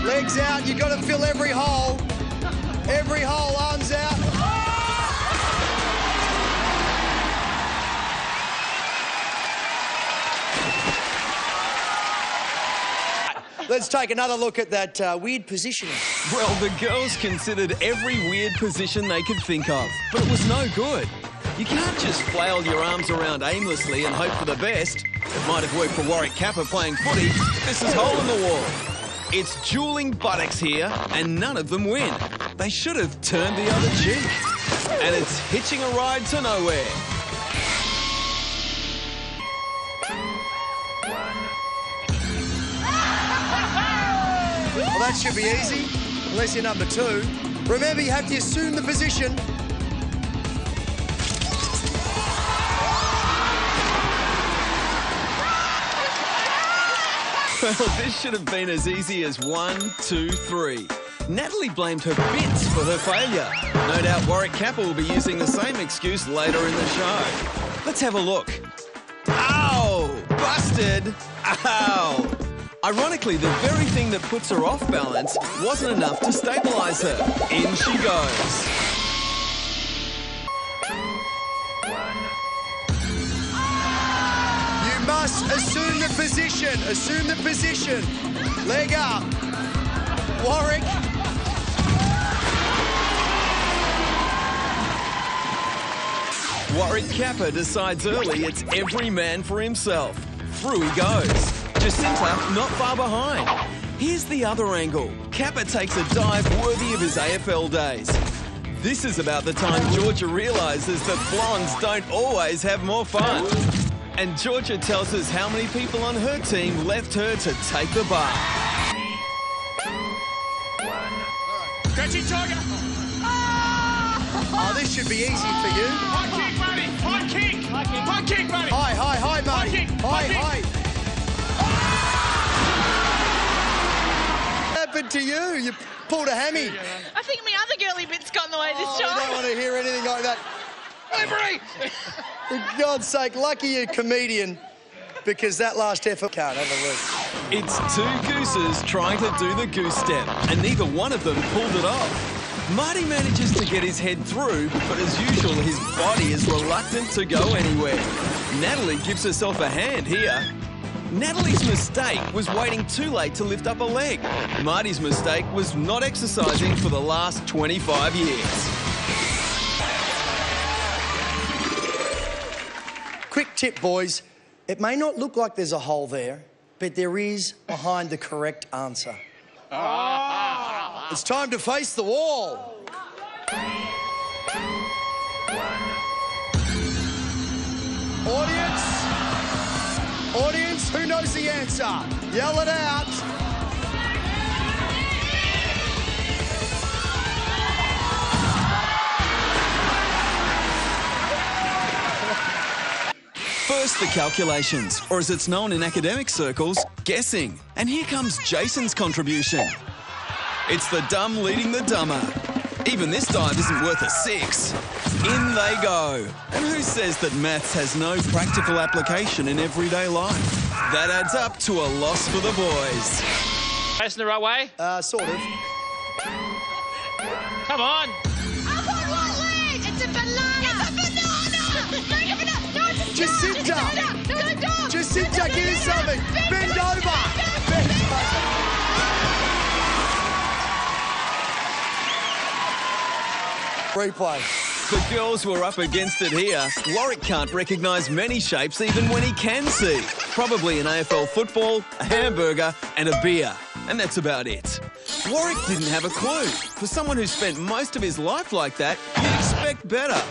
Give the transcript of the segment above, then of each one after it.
Legs out, you got to fill every hole. Every hole, arms out. Let's take another look at that weird positioning. Well, the girls considered every weird position they could think of, but it was no good. You can't just flail your arms around aimlessly and hope for the best. It might have worked for Warwick Kappa playing footy, but this is hole in the wall. It's dueling buttocks here, and none of them win. They should have turned the other cheek. And it's hitching a ride to nowhere. Well, that should be easy, unless you're number 2. Remember, you have to assume the position. Well, this should have been as easy as 1, 2, 3. Natalie blamed her bits for her failure. No doubt Warwick Kappa will be using the same excuse later in the show. Let's have a look. Ow! Busted! Ow! Ironically, the very thing that puts her off balance wasn't enough to stabilise her. In she goes. You must assume the position. Assume the position. Leg up. Warwick. Warwick Kappa decides early it's every man for himself. Through he goes. Jacinta not far behind. Here's the other angle. Kappa takes a dive worthy of his AFL days. This is about the time Georgia realises that blondes don't always have more fun. And Georgia tells us how many people on her team left her to take the bar. Stretchy tiger. Oh, this should be easy for you. High kick, buddy. High kick. High kick, buddy. High, mate. High kick. High. What happened to you? You pulled a hammy. I think my other girly bits got in the way this time. I don't want to hear anything like that. For God's sake, lucky you're a comedian, because that last effort can't have a look. It's two gooses trying to do the goose step, and neither one of them pulled it off. Marty manages to get his head through, but as usual, his body is reluctant to go anywhere. Natalie gives herself a hand here. Natalie's mistake was waiting too late to lift up a leg. Marty's mistake was not exercising for the last 25 years. Quick tip, boys. It may not look like there's a hole there, but there is behind the correct answer. It's time to face the wall. Audience, who knows the answer? Yell it out. First, the calculations, or as it's known in academic circles, guessing. And here comes Jason's contribution. It's the dumb leading the dumber. Even this dive isn't worth a 6. In they go. And who says that maths has no practical application in everyday life? That adds up to a loss for the boys. Facing the right way? Sort of. Come on. Up on one leg! It's a banana! It's a banana! No, no, it's a Jacinta! No, Jacinta, give us something! Bend over! Bend over! Replay. The girls were up against it here. Warwick can't recognise many shapes even when he can see. Probably an AFL football, a hamburger and a beer. And that's about it. Warwick didn't have a clue. For someone who spent most of his life like that, you'd expect better.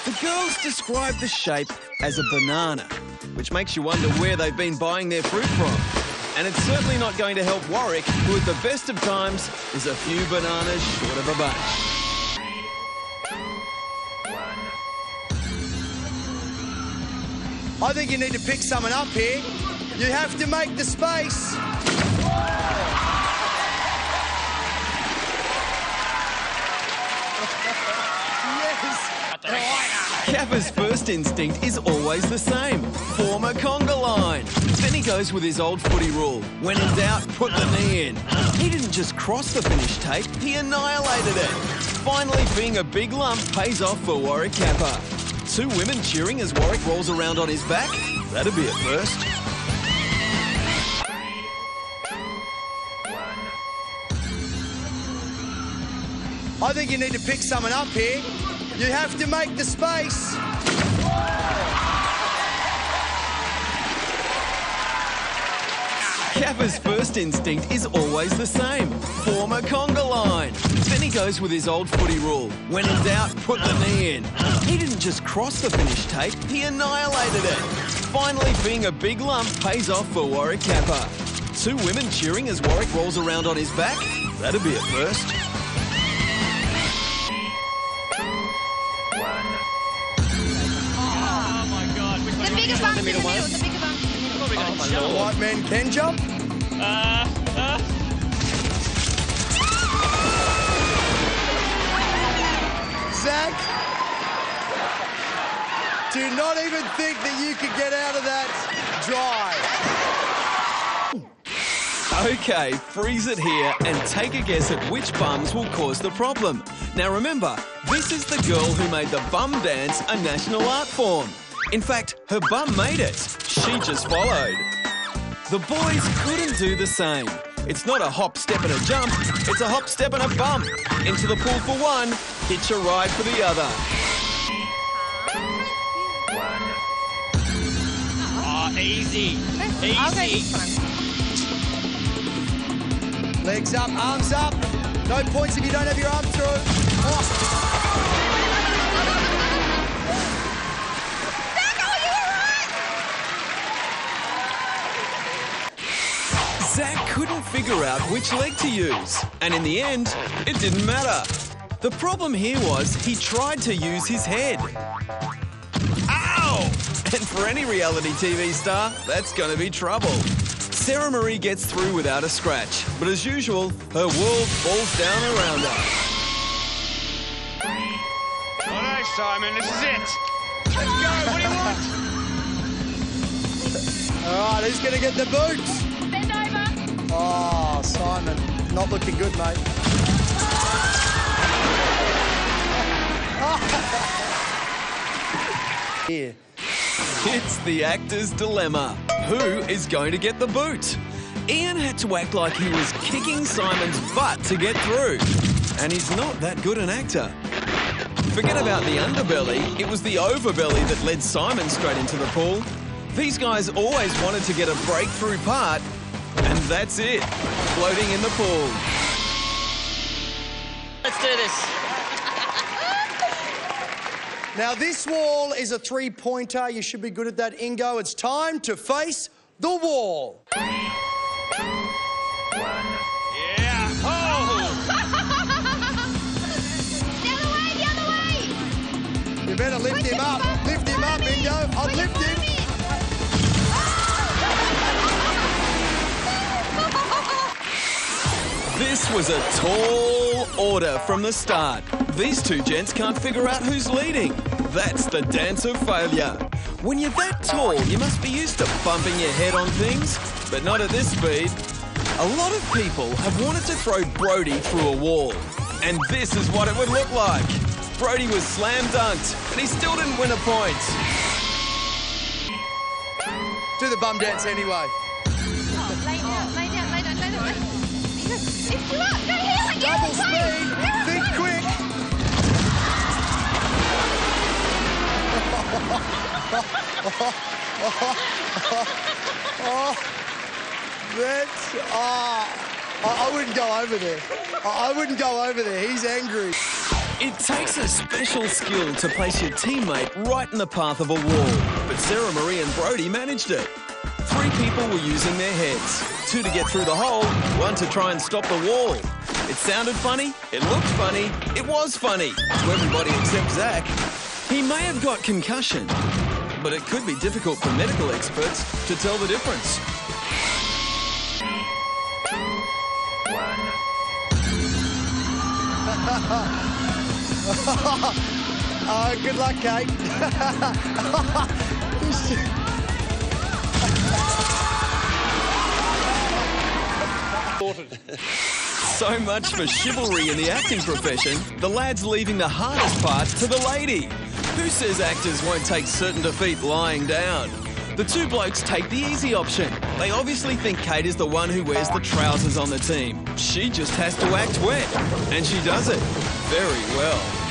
The girls described the shape as a banana, which makes you wonder where they've been buying their fruit from. And it's certainly not going to help Warwick, who at the best of times is a few bananas short of a bunch. I think you need to pick someone up here. You have to make the space. Yes. Kappa Kappa's first instinct is always the same. Form a conga line. Then he goes with his old footy rule. When in doubt, put the knee in. He didn't just cross the finish tape, he annihilated it. Finally, being a big lump pays off for Warwick Kappa. 2 women cheering as Warwick rolls around on his back? That'd be a first. I think you need to pick someone up here. You have to make the space. Kappa's first instinct is always the same. Form a conga line. Then he goes with his old footy rule. When in doubt, put the knee in. He didn't just cross the finish tape, he annihilated it. Finally, being a big lump pays off for Warwick Kappa. 2 women cheering as Warwick rolls around on his back? That'd be a first. Oh my God. Which one? The biggest bump in the middle. one? The bigger bump in the middle. Probably going to jump. White men can jump. Zach, do not even think that you could get out of that dry. Okay, freeze it here and take a guess at which bums will cause the problem. Now remember, this is the girl who made the bum dance a national art form. In fact, her bum made it. She just followed. The boys couldn't do the same. It's not a hop, step and a jump, it's a hop, step and a bump. Into the pool for one, hitch a ride for the other. Oh, easy. I'll go Easy. this one. Legs up, arms up. No points if you don't have your arm through. Oh. Zach couldn't figure out which leg to use, and in the end, it didn't matter. The problem here was he tried to use his head. Ow! And for any reality TV star, that's going to be trouble. Sarah Marie gets through without a scratch, but as usual, her world falls down around her. All right, Simon, this is it. Let's go. What do you want? All right, who's going to get the boots? Bend over. Oh, Simon, not looking good, mate. Here. It's the actor's dilemma. Who is going to get the boot? Ian had to act like he was kicking Simon's butt to get through. And he's not that good an actor. Forget about the underbelly, it was the overbelly that led Simon straight into the pool. These guys always wanted to get a breakthrough part, and that's it, floating in the pool. Let's do this. Now, this wall is a 3-pointer. You should be good at that, Ingo. It's time to face the wall. Yeah. Oh! The other way, the other way. You better lift him up. Lift him up, Ingo. I'll lift him. This was a tall order from the start. These 2 gents can't figure out who's leading. That's the dance of failure. When you're that tall, you must be used to bumping your head on things, but not at this speed. A lot of people have wanted to throw Brody through a wall, and this is what it would look like. Brody was slam dunked, and he still didn't win a point. Do the bum dance anyway. Lay down, lay down, lay down, lay down. Lift you up. Go here. Double speed. Think quick. I wouldn't go over there. I wouldn't go over there. He's angry. It takes a special skill to place your teammate right in the path of a wall, but Sarah Marie and Brody managed it. 3 people were using their heads. 2 to get through the hole, 1 to try and stop the wall. It sounded funny, it looked funny, it was funny to everybody except Zach. He may have got concussion, but it could be difficult for medical experts to tell the difference. Oh, good luck, Kate. So much for chivalry in the acting profession. The lad's leaving the hardest parts to the lady. Who says actors won't take certain defeat lying down? The two blokes take the easy option. They obviously think Kate is the one who wears the trousers on the team. She just has to act wet. And she does it very well.